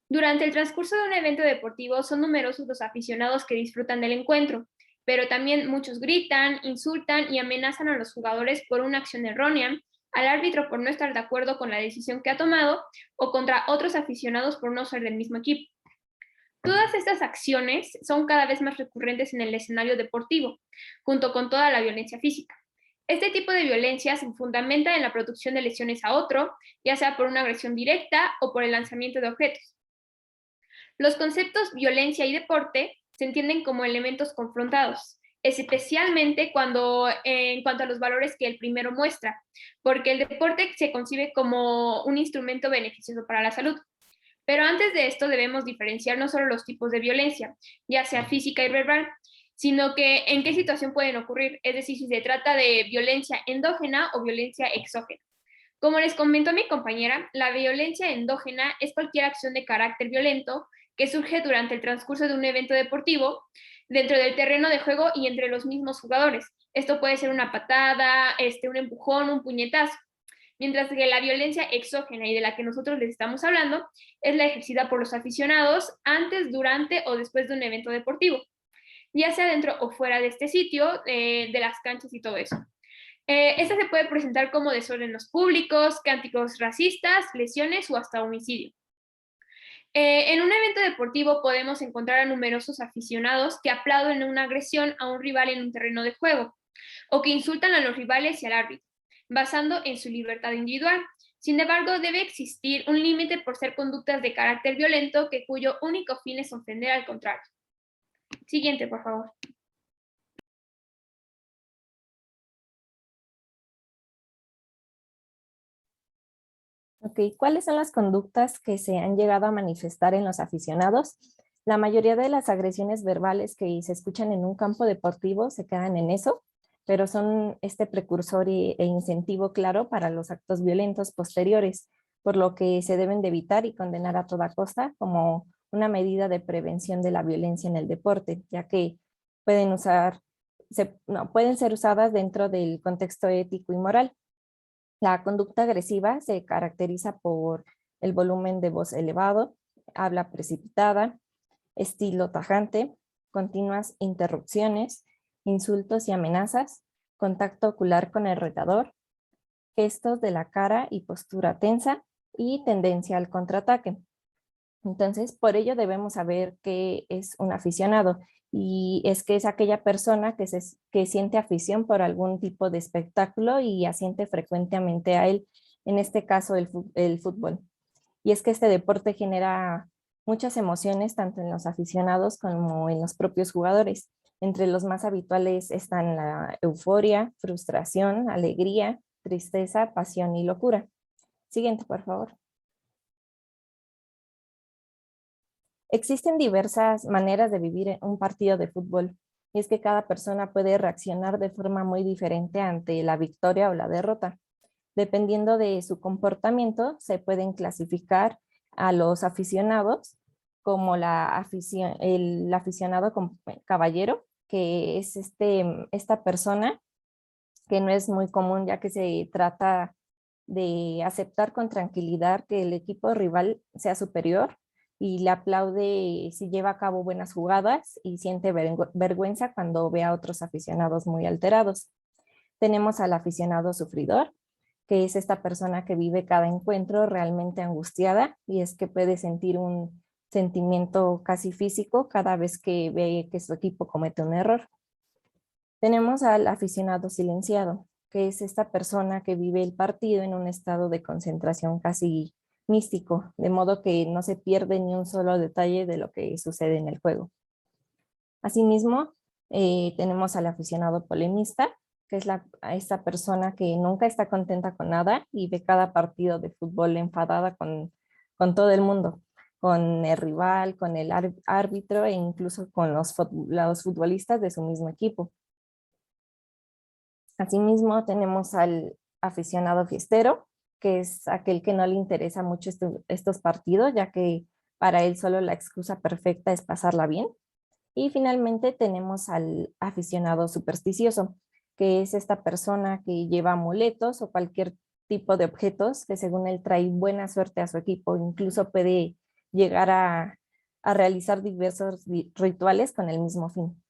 Durante el transcurso de un evento deportivo son numerosos los aficionados que disfrutan del encuentro, pero también muchos gritan, insultan y amenazan a los jugadores por una acción errónea, al árbitro por no estar de acuerdo con la decisión que ha tomado o contra otros aficionados por no ser del mismo equipo. Todas estas acciones son cada vez más recurrentes en el escenario deportivo, junto con toda la violencia física. Este tipo de violencia se fundamenta en la producción de lesiones a otro, ya sea por una agresión directa o por el lanzamiento de objetos. Los conceptos violencia y deporte se entienden como elementos confrontados, especialmente en cuanto a los valores que el primero muestra, porque el deporte se concibe como un instrumento beneficioso para la salud. Pero antes de esto debemos diferenciar no solo los tipos de violencia, ya sea física y verbal, sino que en qué situación pueden ocurrir, es decir, si se trata de violencia endógena o violencia exógena. Como les comentó mi compañera, la violencia endógena es cualquier acción de carácter violento que surge durante el transcurso de un evento deportivo, dentro del terreno de juego y entre los mismos jugadores. Esto puede ser una patada, un empujón, un puñetazo. Mientras que la violencia exógena y de la que nosotros les estamos hablando es la ejercida por los aficionados antes, durante o después de un evento deportivo, ya sea dentro o fuera de este sitio, de las canchas y todo eso. Esta se puede presentar como desórdenes públicos, cánticos racistas, lesiones o hasta homicidio. En un evento deportivo podemos encontrar a numerosos aficionados que aplauden una agresión a un rival en un terreno de juego o que insultan a los rivales y al árbitro, basando en su libertad individual. Sin embargo, debe existir un límite por ser conductas de carácter violento cuyo único fin es ofender al contrario. Siguiente, por favor. Ok, ¿cuáles son las conductas que se han llegado a manifestar en los aficionados? La mayoría de las agresiones verbales que se escuchan en un campo deportivo se quedan en eso, pero son este precursor e incentivo claro para los actos violentos posteriores, por lo que se deben de evitar y condenar a toda costa como una medida de prevención de la violencia en el deporte, ya que pueden pueden ser usadas dentro del contexto ético y moral. La conducta agresiva se caracteriza por el volumen de voz elevado, habla precipitada, estilo tajante, continuas interrupciones, insultos y amenazas, contacto ocular con el retador, gestos de la cara y postura tensa y tendencia al contraataque. Entonces, por ello debemos saber qué es un aficionado, y es que es aquella persona que siente afición por algún tipo de espectáculo y asiente frecuentemente a él, en este caso el fútbol. Y es que este deporte genera muchas emociones tanto en los aficionados como en los propios jugadores. Entre los más habituales están la euforia, frustración, alegría, tristeza, pasión y locura. Siguiente, por favor. Existen diversas maneras de vivir un partido de fútbol, y es que cada persona puede reaccionar de forma muy diferente ante la victoria o la derrota. Dependiendo de su comportamiento, se pueden clasificar a los aficionados como el aficionado caballero, que es esta persona que no es muy común, ya que se trata de aceptar con tranquilidad que el equipo rival sea superior y le aplaude si lleva a cabo buenas jugadas y siente vergüenza cuando ve a otros aficionados muy alterados. Tenemos al aficionado sufridor, que es esta persona que vive cada encuentro realmente angustiada, y es que puede sentir un sentimiento casi físico cada vez que ve que su equipo comete un error. Tenemos al aficionado silenciado, que es esta persona que vive el partido en un estado de concentración casi místico, de modo que no se pierde ni un solo detalle de lo que sucede en el juego. Asimismo, tenemos al aficionado polemista, que es esta persona que nunca está contenta con nada y ve cada partido de fútbol enfadada con todo el mundo, con el rival, con el árbitro e incluso con los futbolistas de su mismo equipo. Asimismo, tenemos al aficionado fiestero, que es aquel que no le interesa mucho estos partidos, ya que para él solo la excusa perfecta es pasarla bien. Y finalmente tenemos al aficionado supersticioso, que es esta persona que lleva amuletos o cualquier tipo de objetos que según él trae buena suerte a su equipo. Incluso puede llegar a realizar diversos rituales con el mismo fin.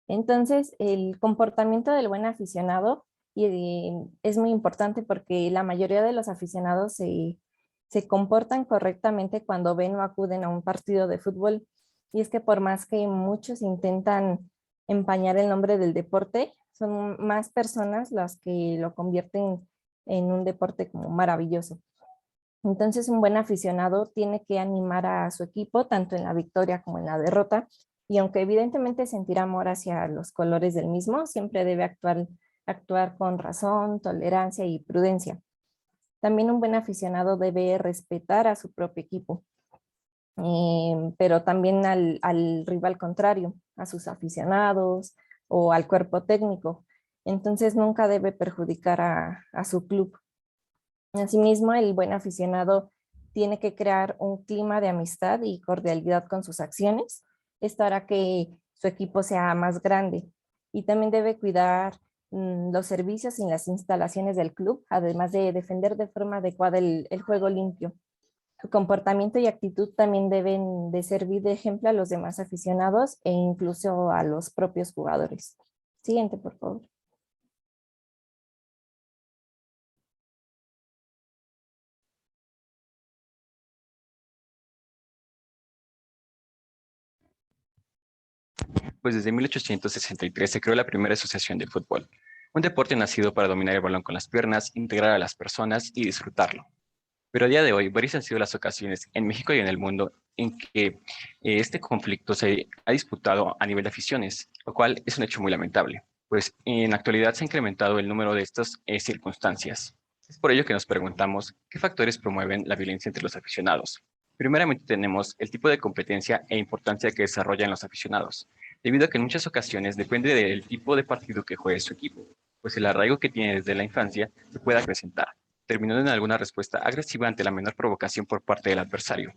Entonces, el comportamiento del buen aficionado es muy importante porque la mayoría de los aficionados se comportan correctamente cuando ven o acuden a un partido de fútbol. Y es que por más que muchos intentan empañar el nombre del deporte, son más personas las que lo convierten en un deporte como maravilloso. Entonces, un buen aficionado tiene que animar a su equipo tanto en la victoria como en la derrota, y aunque evidentemente sentirá amor hacia los colores del mismo, siempre debe actuar con razón, tolerancia y prudencia. También un buen aficionado debe respetar a su propio equipo, pero también al rival contrario, a sus aficionados o al cuerpo técnico. Entonces nunca debe perjudicar a su club. Asimismo, el buen aficionado tiene que crear un clima de amistad y cordialidad con sus acciones. Esto hará que su equipo sea más grande, y también debe cuidar los servicios y las instalaciones del club, además de defender de forma adecuada el juego limpio. Su comportamiento y actitud también deben de servir de ejemplo a los demás aficionados e incluso a los propios jugadores. Siguiente, por favor. Pues desde 1863 se creó la primera asociación de fútbol, un deporte nacido para dominar el balón con las piernas, integrar a las personas y disfrutarlo. Pero a día de hoy, varias han sido las ocasiones en México y en el mundo en que este conflicto se ha disputado a nivel de aficiones, lo cual es un hecho muy lamentable, pues en la actualidad se ha incrementado el número de estas circunstancias. Es por ello que nos preguntamos qué factores promueven la violencia entre los aficionados. Primeramente tenemos el tipo de competencia e importancia que desarrollan los aficionados, debido a que en muchas ocasiones depende del tipo de partido que juegue su equipo, pues el arraigo que tiene desde la infancia se puede acrecentar, terminando en alguna respuesta agresiva ante la menor provocación por parte del adversario.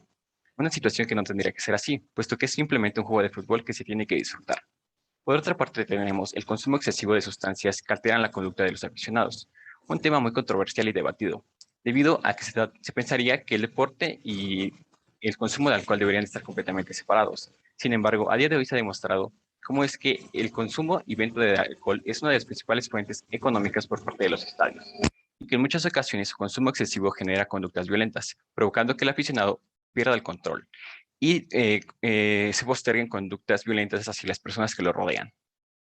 Una situación que no tendría que ser así, puesto que es simplemente un juego de fútbol que se tiene que disfrutar. Por otra parte tenemos el consumo excesivo de sustancias que alteran la conducta de los aficionados, un tema muy controversial y debatido, debido a que se pensaría que el deporte y el consumo de alcohol deberían estar completamente separados. Sin embargo, a día de hoy se ha demostrado cómo es que el consumo y venta de alcohol es una de las principales fuentes económicas por parte de los estadios, y que en muchas ocasiones su consumo excesivo genera conductas violentas, provocando que el aficionado pierda el control y se posterguen conductas violentas hacia las personas que lo rodean.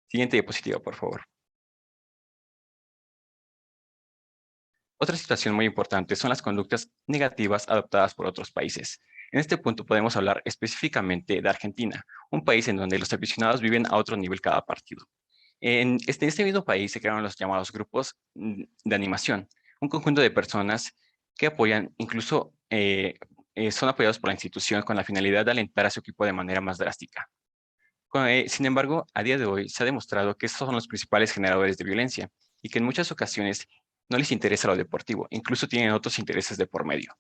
Siguiente diapositiva, por favor. Otra situación muy importante son las conductas negativas adoptadas por otros países. En este punto podemos hablar específicamente de Argentina, un país en donde los aficionados viven a otro nivel cada partido. En este mismo país se crearon los llamados grupos de animación, un conjunto de personas que apoyan, incluso son apoyados por la institución con la finalidad de alentar a su equipo de manera más drástica. Sin embargo, a día de hoy se ha demostrado que estos son los principales generadores de violencia y que en muchas ocasiones no les interesa lo deportivo, incluso tienen otros intereses de por medio.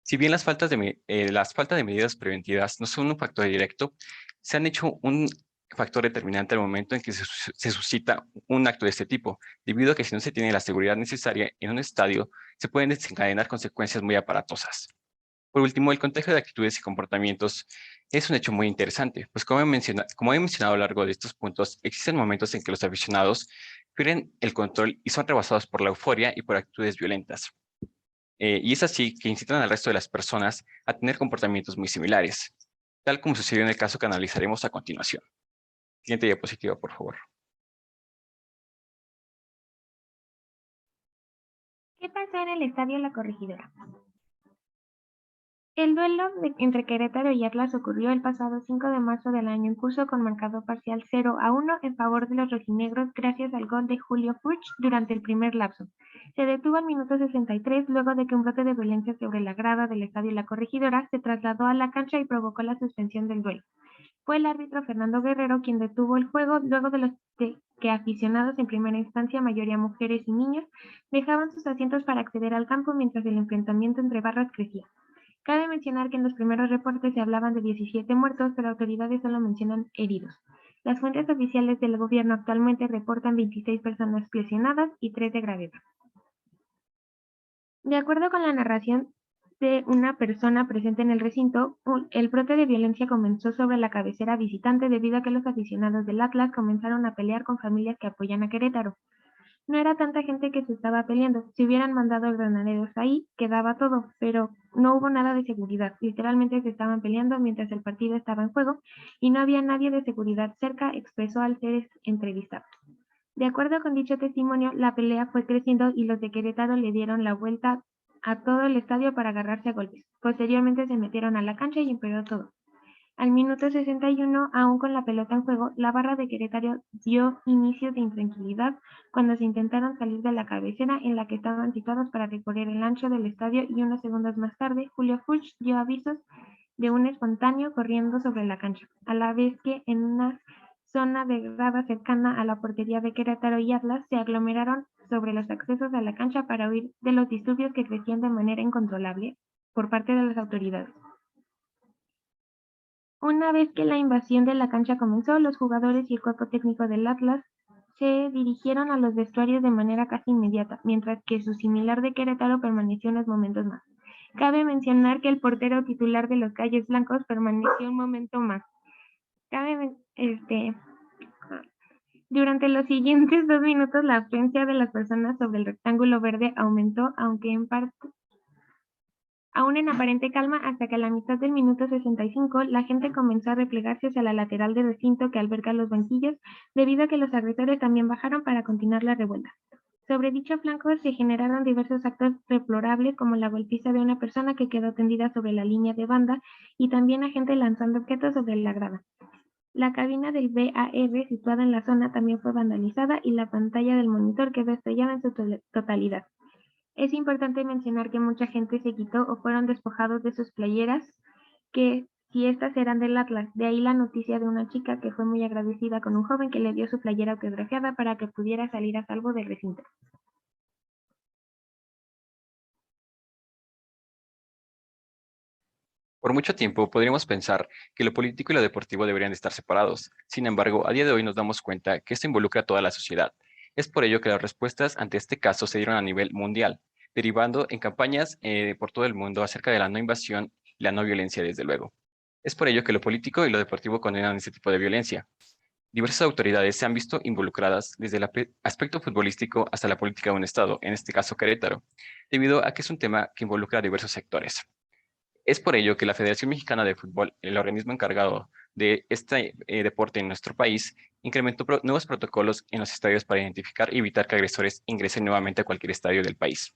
Si bien las faltas de medidas preventivas no son un factor directo, se han hecho un factor determinante al momento en que se suscita un acto de este tipo, debido a que si no se tiene la seguridad necesaria en un estadio, se pueden desencadenar consecuencias muy aparatosas. Por último, el contagio de actitudes y comportamientos es un hecho muy interesante, pues como he mencionado a lo largo de estos puntos, existen momentos en que los aficionados pierden el control y son rebasados por la euforia y por actitudes violentas. Y es así que incitan al resto de las personas a tener comportamientos muy similares, tal como sucedió en el caso que analizaremos a continuación. Siguiente diapositiva, por favor. ¿Qué pasó en el Estadio La Corregidora? El duelo entre Querétaro y Atlas ocurrió el pasado 5 de marzo del año en curso con marcador parcial 0-1 en favor de los rojinegros gracias al gol de Julio Furch durante el primer lapso. Se detuvo al minuto 63 luego de que un brote de violencia sobre la grada del Estadio La Corregidora se trasladó a la cancha y provocó la suspensión del duelo. Fue el árbitro Fernando Guerrero quien detuvo el juego luego de que aficionados en primera instancia, mayoría mujeres y niños, dejaban sus asientos para acceder al campo mientras el enfrentamiento entre barras crecía. Cabe mencionar que en los primeros reportes se hablaban de 17 muertos, pero autoridades solo mencionan heridos. Las fuentes oficiales del gobierno actualmente reportan 26 personas lesionadas y 3 de gravedad. De acuerdo con la narración de una persona presente en el recinto, el brote de violencia comenzó sobre la cabecera visitante debido a que los aficionados del Atlas comenzaron a pelear con familias que apoyan a Querétaro. No era tanta gente que se estaba peleando. Si hubieran mandado granaderos ahí, quedaba todo, pero no hubo nada de seguridad. Literalmente se estaban peleando mientras el partido estaba en juego y no había nadie de seguridad cerca, expresó al ser entrevistado. De acuerdo con dicho testimonio, la pelea fue creciendo y los de Querétaro le dieron la vuelta a todo el estadio para agarrarse a golpes. Posteriormente se metieron a la cancha y empeoró todo. Al minuto 61, aún con la pelota en juego, la barra de Querétaro dio inicio de intranquilidad cuando se intentaron salir de la cabecera en la que estaban situados para recorrer el ancho del estadio y unos segundos más tarde, Julio Furch dio avisos de un espontáneo corriendo sobre la cancha, a la vez que en una zona de grada cercana a la portería de Querétaro y Atlas se aglomeraron sobre los accesos a la cancha para huir de los disturbios que crecían de manera incontrolable por parte de las autoridades. Una vez que la invasión de la cancha comenzó, los jugadores y el cuerpo técnico del Atlas se dirigieron a los vestuarios de manera casi inmediata, mientras que su similar de Querétaro permaneció unos momentos más. Cabe mencionar que el portero titular de los Gallos Blancos permaneció un momento más. Durante los siguientes 2 minutos la afluencia de las personas sobre el rectángulo verde aumentó, aún en aparente calma, hasta que a la mitad del minuto 65 la gente comenzó a replegarse hacia la lateral del recinto que alberga los banquillos, debido a que los agresores también bajaron para continuar la revuelta. Sobre dicho flanco se generaron diversos actos deplorables, como la golpiza de una persona que quedó tendida sobre la línea de banda y también a gente lanzando objetos sobre la grada. La cabina del VAR situada en la zona también fue vandalizada y la pantalla del monitor quedó estrellada en su totalidad. Es importante mencionar que mucha gente se quitó o fueron despojados de sus playeras, que si estas eran del Atlas. De ahí la noticia de una chica que fue muy agradecida con un joven que le dio su playera autografiada para que pudiera salir a salvo del recinto. Por mucho tiempo podríamos pensar que lo político y lo deportivo deberían de estar separados. Sin embargo, a día de hoy nos damos cuenta que esto involucra a toda la sociedad. Es por ello que las respuestas ante este caso se dieron a nivel mundial, derivando en campañas por todo el mundo acerca de la no invasión y la no violencia, desde luego. Es por ello que lo político y lo deportivo condenan este tipo de violencia. Diversas autoridades se han visto involucradas desde el aspecto futbolístico hasta la política de un estado, en este caso Querétaro, debido a que es un tema que involucra a diversos sectores. Es por ello que la Federación Mexicana de Fútbol, el organismo encargado de este deporte en nuestro país, incrementó nuevos protocolos en los estadios para identificar y evitar que agresores ingresen nuevamente a cualquier estadio del país.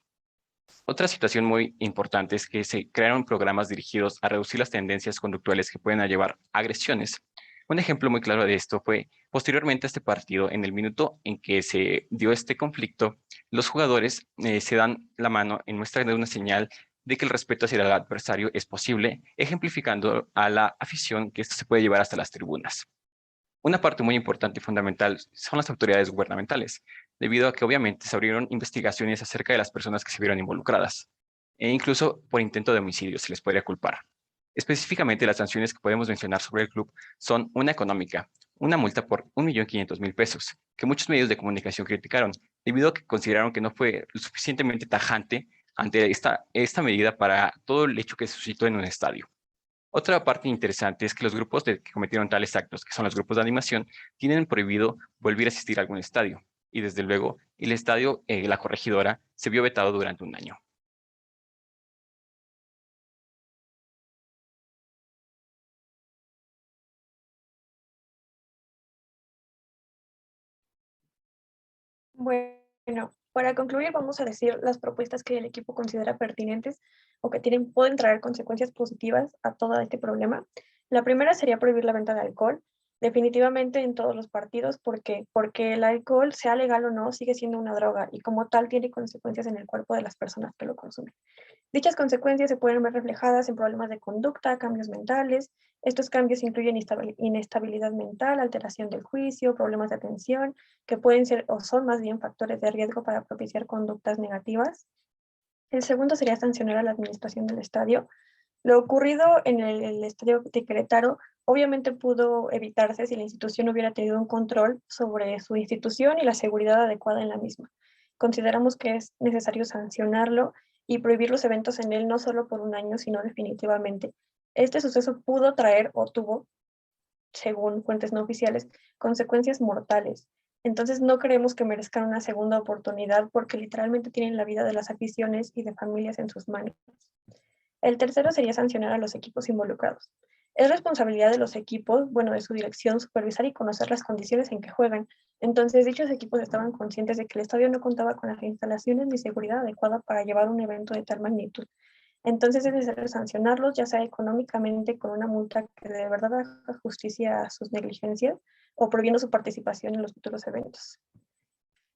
Otra situación muy importante es que se crearon programas dirigidos a reducir las tendencias conductuales que pueden llevar a agresiones. Un ejemplo muy claro de esto fue posteriormente a este partido, en el minuto en que se dio este conflicto, los jugadores se dan la mano en muestra de una señal de que el respeto hacia el adversario es posible, ejemplificando a la afición que esto se puede llevar hasta las tribunas. Una parte muy importante y fundamental son las autoridades gubernamentales, debido a que obviamente se abrieron investigaciones acerca de las personas que se vieron involucradas, e incluso por intento de homicidio se les podría culpar. Específicamente, las sanciones que podemos mencionar sobre el club son una económica, una multa por 1.500.000 pesos, que muchos medios de comunicación criticaron, debido a que consideraron que no fue lo suficientemente tajante ante esta medida para todo el hecho que se suscitó en un estadio. Otra parte interesante es que los grupos que cometieron tales actos, que son los grupos de animación, tienen prohibido volver a asistir a algún estadio. Y desde luego, el estadio La Corregidora se vio vetado durante un año. Bueno, para concluir vamos a decir las propuestas que el equipo considera pertinentes o que pueden traer consecuencias positivas a todo este problema. La primera sería prohibir la venta de alcohol, definitivamente en todos los partidos, porque el alcohol, sea legal o no, sigue siendo una droga y como tal tiene consecuencias en el cuerpo de las personas que lo consumen. Dichas consecuencias se pueden ver reflejadas en problemas de conducta, cambios mentales. Estos cambios incluyen inestabilidad mental, alteración del juicio, problemas de atención, que pueden ser o son más bien factores de riesgo para propiciar conductas negativas. El segundo sería sancionar a la administración del estadio. Lo ocurrido en el estadio de Querétaro obviamente pudo evitarse si la institución hubiera tenido un control sobre su institución y la seguridad adecuada en la misma. Consideramos que es necesario sancionarlo y prohibir los eventos en él no solo por un año, sino definitivamente. Este suceso pudo traer o tuvo, según fuentes no oficiales, consecuencias mortales. Entonces no creemos que merezcan una segunda oportunidad porque literalmente tienen la vida de las aficiones y de familias en sus manos. El tercero sería sancionar a los equipos involucrados. Es responsabilidad de los equipos, bueno, de su dirección, supervisar y conocer las condiciones en que juegan. Entonces, dichos equipos estaban conscientes de que el estadio no contaba con las instalaciones ni seguridad adecuada para llevar un evento de tal magnitud. Entonces es necesario sancionarlos, ya sea económicamente con una multa que de verdad haga justicia a sus negligencias o prohibiendo su participación en los futuros eventos.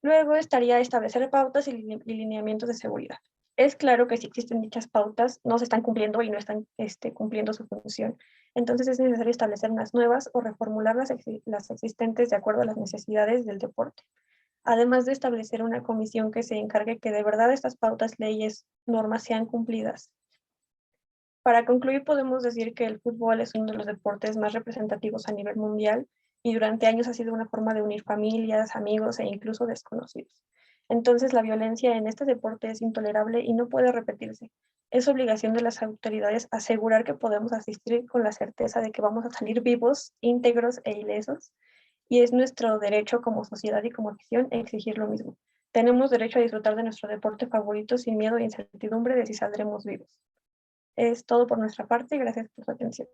Luego estaría establecer pautas y lineamientos de seguridad. Es claro que si existen dichas pautas, no se están cumpliendo y no están cumpliendo su función. Entonces es necesario establecer unas nuevas o reformular las existentes de acuerdo a las necesidades del deporte. Además de establecer una comisión que se encargue que de verdad estas pautas, leyes, normas sean cumplidas. Para concluir, podemos decir que el fútbol es uno de los deportes más representativos a nivel mundial y durante años ha sido una forma de unir familias, amigos e incluso desconocidos. Entonces, la violencia en este deporte es intolerable y no puede repetirse. Es obligación de las autoridades asegurar que podemos asistir con la certeza de que vamos a salir vivos, íntegros e ilesos, y es nuestro derecho como sociedad y como afición exigir lo mismo. Tenemos derecho a disfrutar de nuestro deporte favorito sin miedo e incertidumbre de si saldremos vivos. Es todo por nuestra parte y gracias por su atención.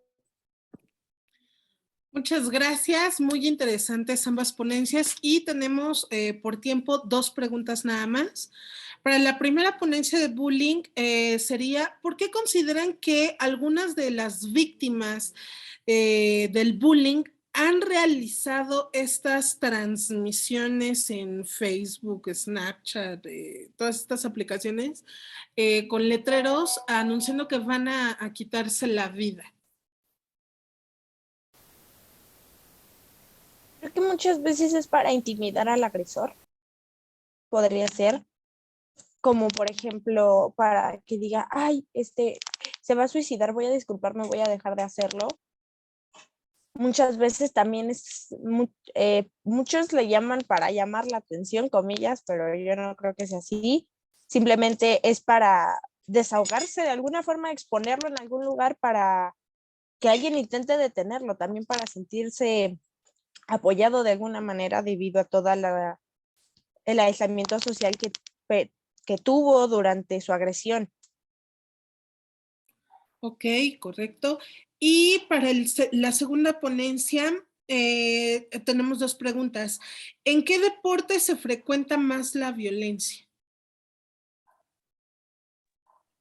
Muchas gracias, muy interesantes ambas ponencias y tenemos por tiempo 2 preguntas nada más. Para la primera ponencia de bullying sería, ¿por qué consideran que algunas de las víctimas del bullying ¿Han realizado estas transmisiones en Facebook, Snapchat, todas estas aplicaciones con letreros anunciando que van a quitarse la vida? Creo que muchas veces es para intimidar al agresor. Podría ser, como por ejemplo, para que diga, ay, se va a suicidar, voy a disculparme, voy a dejar de hacerlo. Muchas veces también muchos le llaman para llamar la atención, comillas, pero yo no creo que sea así. Simplemente es para desahogarse de alguna forma, exponerlo en algún lugar para que alguien intente detenerlo, también para sentirse apoyado de alguna manera debido a todo el aislamiento social que tuvo durante su agresión. Ok, correcto. Y para la segunda ponencia tenemos dos preguntas. ¿En qué deporte se frecuenta más la violencia?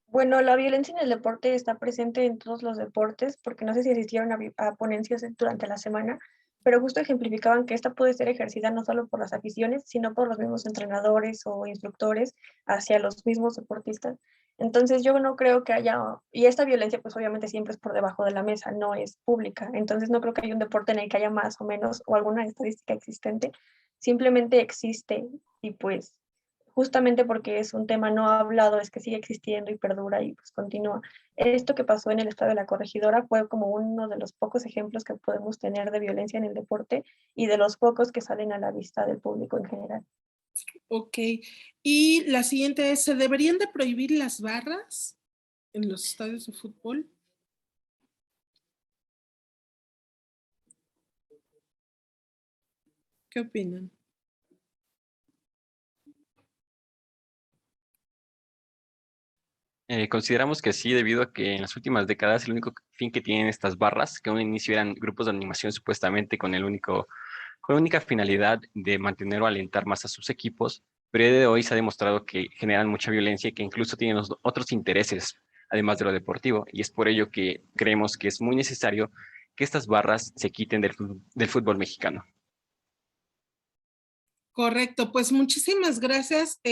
Bueno, la violencia en el deporte está presente en todos los deportes, porque no sé si asistieron a ponencias durante la semana, pero justo ejemplificaban que esta puede ser ejercida no solo por las aficiones, sino por los mismos entrenadores o instructores hacia los mismos deportistas. Entonces yo no creo que haya, y esta violencia pues obviamente siempre es por debajo de la mesa, no es pública, entonces no creo que haya un deporte en el que haya más o menos o alguna estadística existente, simplemente existe y pues justamente porque es un tema no hablado, es que sigue existiendo y perdura y pues continúa. Esto que pasó en el estado de la Corregidora fue como uno de los pocos ejemplos que podemos tener de violencia en el deporte y de los pocos que salen a la vista del público en general. Ok. Y la siguiente es, ¿se deberían de prohibir las barras en los estadios de fútbol? ¿Qué opinan? Consideramos que sí, debido a que en las últimas décadas el único fin que tienen estas barras, que a un inicio eran grupos de animación supuestamente con con la única finalidad de mantener o alentar más a sus equipos, pero a día de hoy se ha demostrado que generan mucha violencia y que incluso tienen otros intereses, además de lo deportivo, y es por ello que creemos que es muy necesario que estas barras se quiten del fútbol mexicano. Correcto, pues muchísimas gracias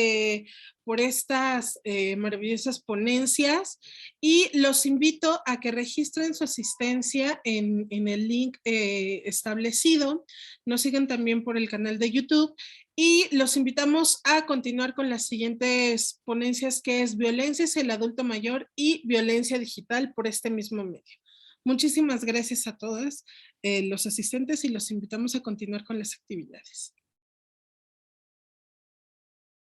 por estas maravillosas ponencias y los invito a que registren su asistencia en el link establecido. Nos siguen también por el canal de YouTube y los invitamos a continuar con las siguientes ponencias que es violencia hacia el adulto mayor y violencia digital por este mismo medio. Muchísimas gracias a todas los asistentes y los invitamos a continuar con las actividades.